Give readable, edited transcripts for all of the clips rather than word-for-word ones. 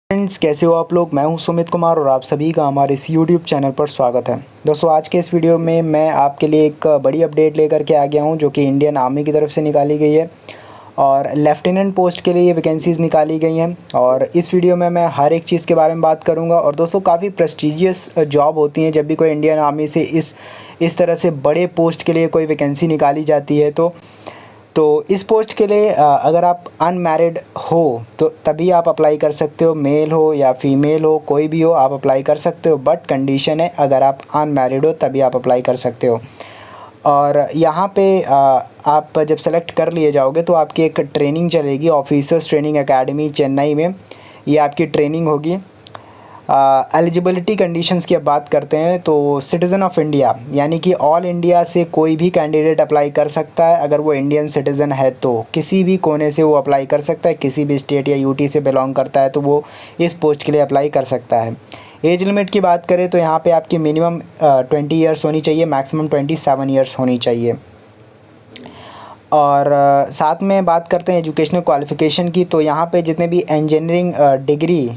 Friends, कैसे हो आप लोग। मैं हूं सुमित कुमार और आप सभी का हमारे इस यूट्यूब चैनल पर स्वागत है। दोस्तों, आज के इस वीडियो में मैं आपके लिए एक बड़ी अपडेट लेकर के आ गया हूं जो कि इंडियन आर्मी की तरफ से निकाली गई है और लेफ्टिनेंट पोस्ट के लिए ये वैकेंसीज़ निकाली गई हैं। और इस वीडियो में मैं हर एक चीज़ के बारे में बात करूँगा। और दोस्तों, काफ़ी प्रेस्टीजियस जॉब होती हैं जब भी कोई इंडियन आर्मी से इस तरह से बड़े पोस्ट के लिए कोई वैकेंसी निकाली जाती है। तो इस पोस्ट के लिए अगर आप अनमैरिड हो तो तभी आप अप्लाई कर सकते हो। मेल हो या फीमेल हो, कोई भी हो, आप अप्लाई कर सकते हो। बट कंडीशन है, अगर आप अनमैरिड हो तभी आप अप्लाई कर सकते हो। और यहाँ पे आप जब सेलेक्ट कर लिए जाओगे तो आपकी एक ट्रेनिंग चलेगी, ऑफिसर्स ट्रेनिंग एकेडमी चेन्नई में। ये आपकी ट्रेनिंग होगी। एलिजिबिलिटी कंडीशंस की अब बात करते हैं तो सिटीज़न ऑफ इंडिया यानी कि ऑल इंडिया से कोई भी कैंडिडेट अप्लाई कर सकता है। अगर वो इंडियन सिटीज़न है तो किसी भी कोने से वो अप्लाई कर सकता है। किसी भी स्टेट या यूटी से बिलोंग करता है तो वो इस पोस्ट के लिए अप्लाई कर सकता है। एज लिमिट की बात करें तो यहाँ पे आपकी मिनिमम 20 ईयर्स होनी चाहिए, मैक्सिमम 27 ईयर्स होनी चाहिए। और साथ में बात करते हैं एजुकेशनल क्वालिफ़िकेशन की, तो यहाँ पे जितने भी इंजीनियरिंग डिग्री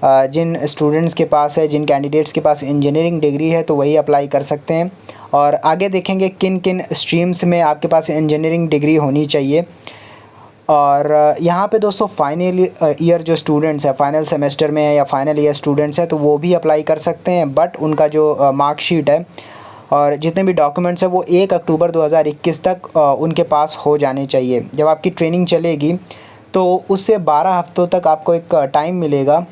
जिन स्टूडेंट्स के पास है, जिन कैंडिडेट्स के पास इंजीनियरिंग डिग्री है तो वही अप्लाई कर सकते हैं। और आगे देखेंगे किन किन स्ट्रीम्स में आपके पास इंजीनियरिंग डिग्री होनी चाहिए। और यहाँ पे दोस्तों फाइनल ईयर जो स्टूडेंट्स हैं, फाइनल सेमेस्टर में है या फाइनल ईयर स्टूडेंट्स हैं तो वो भी अप्लाई कर सकते हैं। बट उनका जो मार्कशीट है और जितने भी डॉक्यूमेंट्स हैं वो 1 अक्टूबर 2021 तक उनके पास हो जाने चाहिए। जब आपकी ट्रेनिंग चलेगी तो उससे 12 हफ्तों तक आपको एक टाइम मिलेगा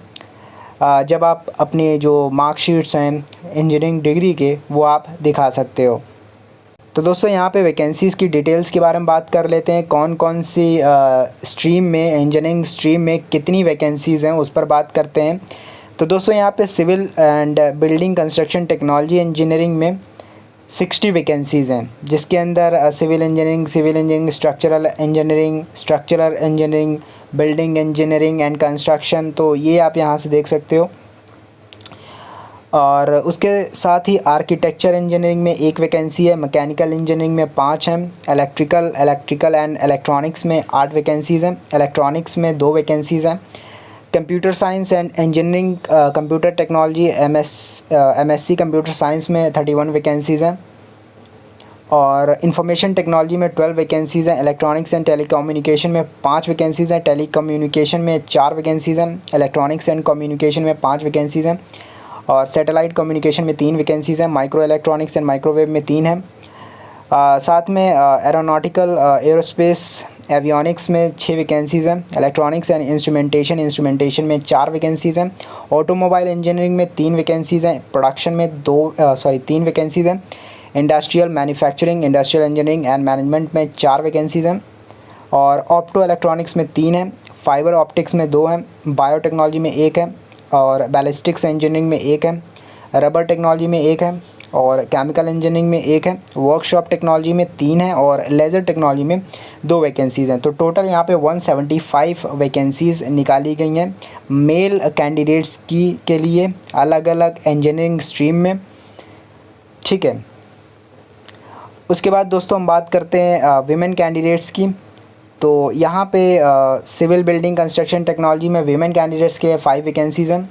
जब आप अपने जो मार्कशीट्स हैं इंजीनियरिंग डिग्री के वो आप दिखा सकते हो। तो दोस्तों, यहाँ पे वैकेंसीज़ की डिटेल्स के बारे में बात कर लेते हैं। कौन कौन सी स्ट्रीम में, इंजीनियरिंग स्ट्रीम में कितनी वैकेंसीज़ हैं उस पर बात करते हैं। तो दोस्तों, यहाँ पे civil and building construction technology engineering में 60 वैकेंसीज़ हैं, जिसके अंदर civil engineering, structural engineering, building engineering and construction, तो ये आप यहाँ से देख सकते हो। और उसके साथ ही आर्किटेक्चर इंजीनियरिंग में 1 वैकेंसी है, मैकेनिकल इंजीनियरिंग में 5 हैं, इलेक्ट्रिकल एंड इलेक्ट्रॉनिक्स में 8 वैकेंसीज़ हैं, इलेक्ट्रॉनिक्स में 2 वैकेंसीज़ हैं, computer science and engineering computer technology MSc computer science में 31 वैकेंसीज़ हैं। और इंफॉर्मेशन टेक्नोलॉजी में 12 वैकेंसीज़ हैं, इलेक्ट्रॉनिक्स एंड टेलीकम्युनिकेशन में 5 वैकेंसीज़ हैं, टेलीकम्युनिकेशन में 4 वैकेंसीज़ हैं, इलेक्ट्रॉनिक्स एंड कम्युनिकेशन में 5 वैकेंसीज़ हैं और सैटेलाइट कम्युनिकेशन में 3 वैकेंसीज़ हैं, माइक्रो इलेक्ट्रॉनिक्स एंड माइक्रोवेव में 3 हैं। साथ में एरोनॉटिकल एरोस्पेस एवियोनिक्स में 6 वैकेंसीज़ हैं, इलेक्ट्रॉनिक्स एंड इंस्ट्रूमेंटेशन में 4 वैकेंसीज़ हैं, ऑटोमोबाइल इंजीनियरिंग में 3 वैकेंसीज़ हैं, प्रोडक्शन में 3 वैकेंसीज़ हैं, industrial manufacturing, industrial engineering and management में 4 वैकेंसीज़ हैं और ऑप्टो इलेक्ट्रॉनिक्स में 3 हैं, फाइबर ऑप्टिक्स में 2 हैं, बायोटेक्नोलॉजी में 1 है और बैलिस्टिक्स इंजीनियरिंग में 1 है, रबर टेक्नोलॉजी में 1 है और केमिकल इंजीनियरिंग में 1 है, वर्कशॉप टेक्नोलॉजी में 3 है और लेज़र टेक्नोलॉजी में 2 वैकेंसीज़ हैं। तो टोटल यहाँ पे 175 वैकेंसीज़ निकाली गई हैं मेल कैंडिडेट्स के लिए अलग अलग इंजीनियरिंग स्ट्रीम में। ठीक है, उसके बाद दोस्तों हम बात करते हैं विमेन कैंडिडेट्स की। तो यहाँ पे सिविल बिल्डिंग कंस्ट्रक्शन टेक्नोलॉजी में विमेन कैंडिडेट्स के 5 वैकेंसीज़ हैं,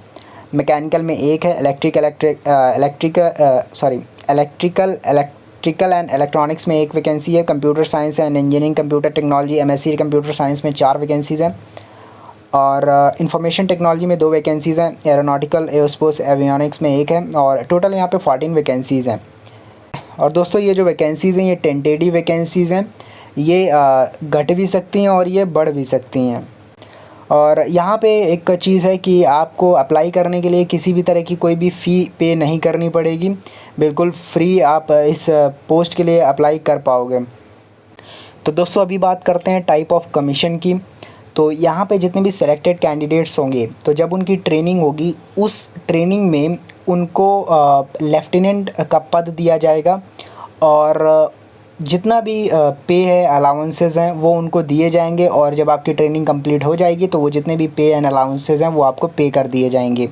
मैकेनिकल में 1 है, इलेक्ट्रिकल एंड इलेक्ट्रॉनिक्स में 1 वैकेंसी है, computer science and engineering computer technology MSc computer science में 4 वैकेंसीज़ हैं और इंफॉर्मेशन टेक्नोलॉजी में 2 वैकेंसीज़ हैं, एरोनॉटिकल एरोस्पेस एवियोनिक्स में 1 है और टोटल यहाँ पे 14 वैकेंसीज़ हैं। और दोस्तों, ये जो वैकेंसीज़ हैं ये टेंटेटिव वैकेंसीज़ हैं, ये घट भी सकती हैं और ये बढ़ भी सकती हैं। और यहाँ पे एक चीज़ है कि आपको अप्लाई करने के लिए किसी भी तरह की कोई भी फ़ी पे नहीं करनी पड़ेगी, बिल्कुल फ्री आप इस पोस्ट के लिए अप्लाई कर पाओगे। तो दोस्तों, अभी बात करते हैं टाइप ऑफ कमीशन की। तो यहाँ पे जितने भी सिलेक्टेड कैंडिडेट्स होंगे तो जब उनकी ट्रेनिंग होगी उस ट्रेनिंग में उनको लेफ्टिनेंट का पद दिया जाएगा और जितना भी पे है, अलाउंसेस हैं वो उनको दिए जाएंगे और जब आपकी ट्रेनिंग कंप्लीट हो जाएगी तो वो जितने भी पे एंड अलाउंसेस हैं वो आपको पे कर दिए जाएंगे।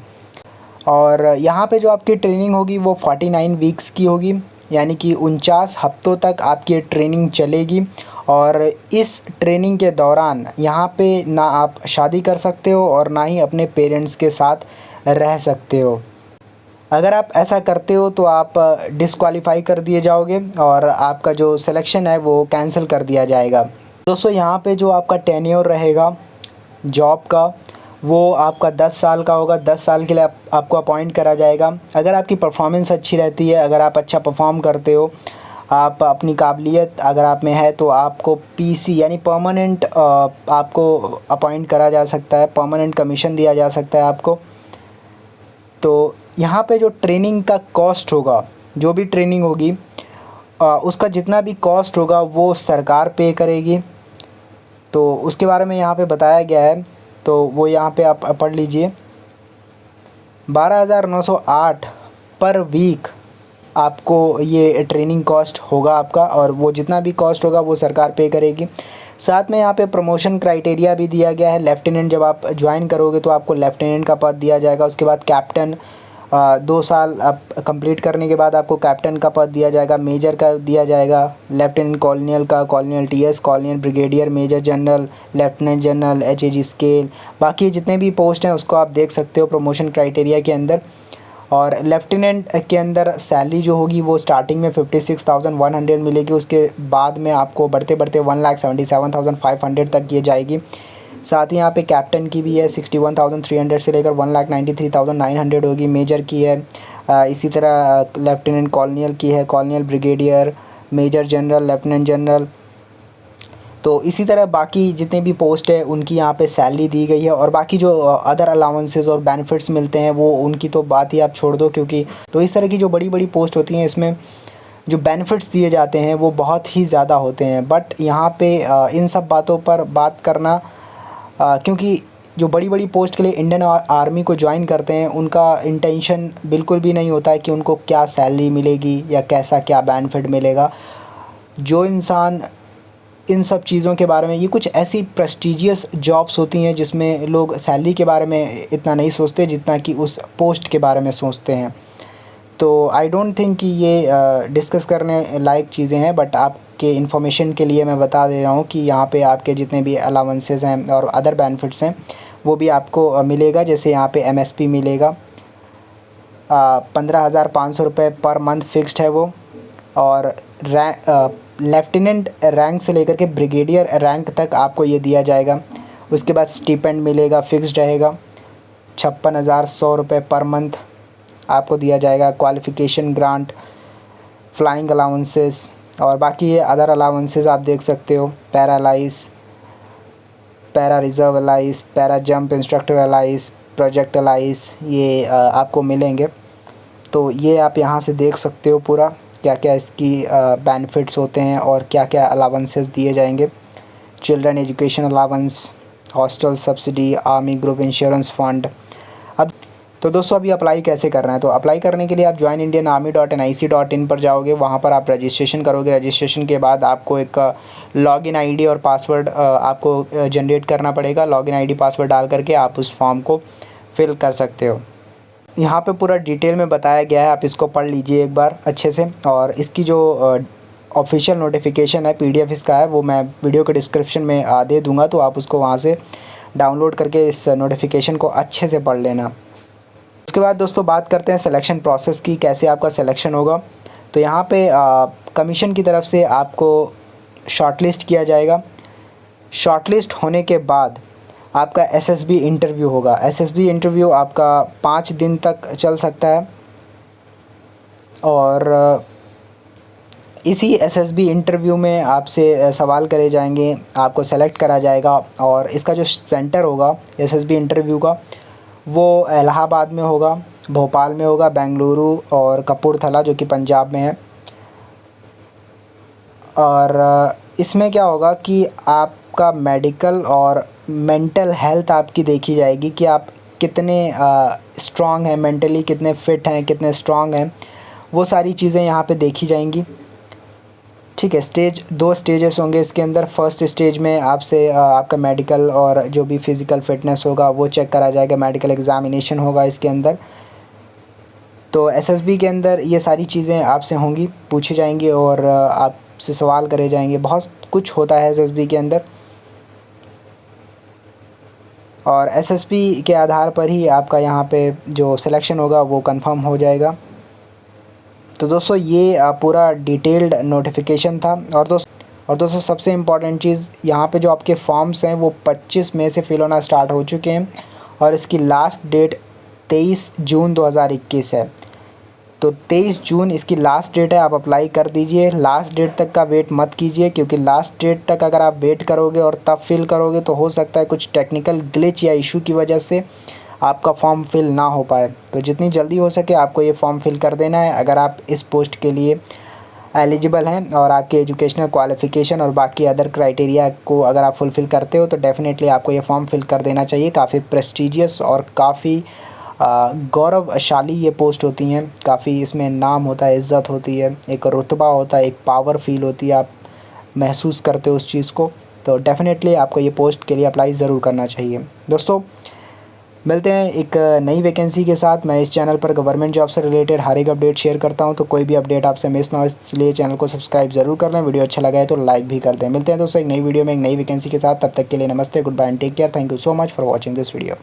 और यहाँ पे जो आपकी ट्रेनिंग होगी वो 49 वीक्स की होगी, यानी कि 49 हफ्तों तक आपकी ट्रेनिंग चलेगी और इस ट्रेनिंग के दौरान यहाँ पे ना आप शादी कर सकते हो और ना ही अपने पेरेंट्स के साथ रह सकते हो। अगर आप ऐसा करते हो तो आप डिस्क्वालीफाई कर दिए जाओगे और आपका जो सिलेक्शन है वो कैंसिल कर दिया जाएगा। दोस्तों यहाँ पे जो आपका टेन्योर रहेगा जॉब का वो आपका 10 साल का होगा। 10 साल के लिए आपको अपॉइंट करा जाएगा। अगर आपकी परफॉर्मेंस अच्छी रहती है, अगर आप अच्छा परफॉर्म करते हो, आप अपनी काबिलियत अगर आप में है तो आपको पीसी यानी परमानेंट आपको अपॉइंट करा जा सकता है, परमानेंट कमीशन दिया जा सकता है आपको। तो यहाँ पे जो ट्रेनिंग का कॉस्ट होगा, जो भी ट्रेनिंग होगी उसका जितना भी कॉस्ट होगा वो सरकार पे करेगी। तो उसके बारे में यहाँ पे बताया गया है, तो वो यहाँ पे आप पढ़ लीजिए। 12,908 पर वीक आपको ये ट्रेनिंग कॉस्ट होगा आपका, और वो जितना भी कॉस्ट होगा वो सरकार पे करेगी। साथ में यहाँ पे प्रमोशन क्राइटेरिया भी दिया गया है। लेफ्टिनेंट जब आप ज्वाइन करोगे तो आपको लेफ्टिनेंट का पद दिया जाएगा। उसके बाद कैप्टन 2 साल आप कंप्लीट करने के बाद आपको कैप्टन का पद दिया जाएगा, मेजर का दिया जाएगा, लेफ्टिनेंट कॉलोनियल का, colonel TS, colonel brigadier, major general, lieutenant general, HAG scale, बाकी जितने भी पोस्ट हैं उसको आप देख सकते हो प्रमोशन क्राइटेरिया के अंदर। और लेफ्टिनेंट के अंदर सैलरी जो होगी वो स्टार्टिंग में 56,100 मिलेगी। उसके बाद में आपको बढ़ते बढ़ते 1,77,500 तक ये जाएगी। साथ ही यहाँ पे कैप्टन की भी है 61,300 से लेकर 1,93,900 होगी। मेजर की है इसी तरह, लेफ्टिनेंट कॉलोनियल की है, colonel brigadier, major general, lieutenant general. तो इसी तरह बाकी जितने भी पोस्ट है उनकी यहाँ पे सैलरी दी गई है। और बाकी जो अदर अलाउंसेस और बेनिफिट्स मिलते हैं वो उनकी तो बात ही आप छोड़ दो, क्योंकि तो इस तरह की जो बड़ी बड़ी पोस्ट होती हैं इसमें जो बेनिफिट्स दिए जाते हैं वो बहुत ही ज़्यादा होते हैं। बट यहाँ पे इन सब बातों पर बात करना, क्योंकि जो बड़ी बड़ी पोस्ट के लिए इंडियन आर्मी को ज्वाइन करते हैं उनका इंटेंशन बिल्कुल भी नहीं होता है कि उनको क्या सैलरी मिलेगी या कैसा क्या बेनिफिट मिलेगा। जो इंसान इन सब चीज़ों के बारे में, ये कुछ ऐसी प्रेस्टिजियस जॉब्स होती हैं जिसमें लोग सैलरी के बारे में इतना नहीं सोचते जितना कि उस पोस्ट के बारे में सोचते हैं। तो आई डोंट थिंक कि ये डिस्कस करने लायक चीज़ें हैं, बट आपके इन्फॉर्मेशन के लिए मैं बता दे रहा हूँ कि यहाँ पे आपके जितने भी अलाउंसेस हैं और अदर बेनिफिट्स हैं वो भी आपको मिलेगा। जैसे यहाँ पे एमएसपी मिलेगा 15,500 रुपये पर मंथ फिक्स्ड है वो। और लेफ्टिनेंट रैंक से लेकर के ब्रिगेडियर रैंक तक आपको ये दिया जाएगा। उसके बाद स्टिपेंड मिलेगा, फिक्स्ड रहेगा 56,100 रुपये पर मंथ आपको दिया जाएगा। क्वालिफ़िकेशन ग्रांट, फ्लाइंग अलाउंसेस और बाकी ये अदर अलाउंसेस आप देख सकते हो। Para Alice, para reserve Alice, para jump instructor Alice, project Alice, ये आपको मिलेंगे। तो ये आप यहाँ से देख सकते हो पूरा क्या क्या इसकी बेनिफिट्स होते हैं और क्या क्या अलाउंसेस दिए जाएंगे। Children education allowance, hostel subsidy, army group insurance fund. अब तो दोस्तों अभी अप्लाई कैसे करना है, तो अप्लाई करने के लिए आप joinindianarmy.nic.in पर जाओगे। वहाँ पर आप रजिस्ट्रेशन करोगे। रजिस्ट्रेशन के बाद आपको एक लॉगिन आईडी और पासवर्ड आपको जनरेट करना पड़ेगा। लॉगिन आईडी पासवर्ड डाल करके आप उस फॉर्म को फिल कर सकते हो। यहाँ पे पूरा डिटेल में बताया गया है, आप इसको पढ़ लीजिए एक बार अच्छे से। और इसकी जो ऑफिशियल नोटिफिकेशन है, PDF इसका है, वो मैं वीडियो के डिस्क्रिप्शन में दे दूँगा, तो आप उसको वहाँ से डाउनलोड करके इस नोटिफिकेशन को अच्छे से पढ़ लेना। उसके बाद दोस्तों बात करते हैं सिलेक्शन प्रोसेस की, कैसे आपका सिलेक्शन होगा। तो यहाँ पे कमीशन की तरफ से आपको शॉर्टलिस्ट किया जाएगा। शॉर्टलिस्ट होने के बाद आपका SSB इंटरव्यू होगा। SSB इंटरव्यू आपका 5 दिन तक चल सकता है। और इसी SSB इंटरव्यू में आपसे सवाल करे जाएंगे, आपको सेलेक्ट करा जाएगा। और इसका जो सेंटर होगा SSB इंटरव्यू का वो इलाहाबाद में होगा, भोपाल में होगा, बेंगलुरु और कपूरथला जो कि पंजाब में है। और इसमें क्या होगा कि आपका मेडिकल और मेंटल हेल्थ आपकी देखी जाएगी कि आप कितने स्ट्रॉन्ग हैं, मेंटली कितने फ़िट हैं, कितने स्ट्रॉन्ग हैं, वो सारी चीज़ें यहाँ पे देखी जाएंगी। ठीक है। 2 स्टेजेस होंगे इसके अंदर। फर्स्ट स्टेज में आपसे आपका मेडिकल और जो भी फ़िज़िकल फ़िटनेस होगा वो चेक करा जाएगा। मेडिकल एग्ज़ामिनेशन होगा इसके अंदर। तो SSB के अंदर ये सारी चीज़ें आपसे होंगी, पूछी जाएंगी और आपसे सवाल करे जाएंगे। बहुत कुछ होता है एसएसबी के अंदर, और एसएसबी के आधार पर ही आपका यहाँ पे जो सिलेक्शन होगा वो कंफर्म हो जाएगा। तो दोस्तों ये पूरा डिटेल्ड नोटिफिकेशन था। और दोस्तों सबसे इम्पॉर्टेंट चीज़ यहाँ पे जो आपके फॉर्म्स हैं वो 25 मई से फिल होना स्टार्ट हो चुके हैं और इसकी लास्ट डेट 23 जून 2021 है। तो 23 जून इसकी लास्ट डेट है, आप अप्लाई कर दीजिए। लास्ट डेट तक का वेट मत कीजिए, क्योंकि लास्ट डेट तक अगर आप वेट करोगे और तब फिल करोगे तो हो सकता है कुछ टेक्निकल ग्लिच या इशू की वजह से आपका फॉर्म फिल ना हो पाए। तो जितनी जल्दी हो सके आपको ये फॉर्म फिल कर देना है अगर आप इस पोस्ट के लिए एलिजिबल हैं और आपके एजुकेशनल क्वालिफ़िकेशन और बाकी अदर क्राइटेरिया को अगर आप फुलफ़िल करते हो तो डेफ़िनेटली आपको ये फॉर्म फिल कर देना चाहिए। काफ़ी प्रेस्टीजियस और काफ़ी गौरवशाली ये पोस्ट होती हैं, काफ़ी इसमें नाम होता है, इज़्ज़त होती है, एक रुतबा होता है, एक पावर फील होती है, आप महसूस करते हो उस चीज़ को। तो डेफ़िनेटली आपको ये पोस्ट के लिए अप्लाई ज़रूर करना चाहिए। दोस्तों मिलते हैं एक नई वैकेंसी के साथ। मैं इस चैनल पर गवर्नमेंट जॉब से रिलेटेड हर एक अपडेट शेयर करता हूं, तो कोई भी अपडेट आपसे मिस ना हो इसलिए चैनल को सब्सक्राइब ज़रूर कर लें। वीडियो अच्छा लगा है तो लाइक भी कर दें। मिलते हैं दोस्तों एक नई वीडियो में एक नई वैकेंसी के साथ, तब तक के लिए नमस्ते, goodbye and take care. Thank you so much for watching this video.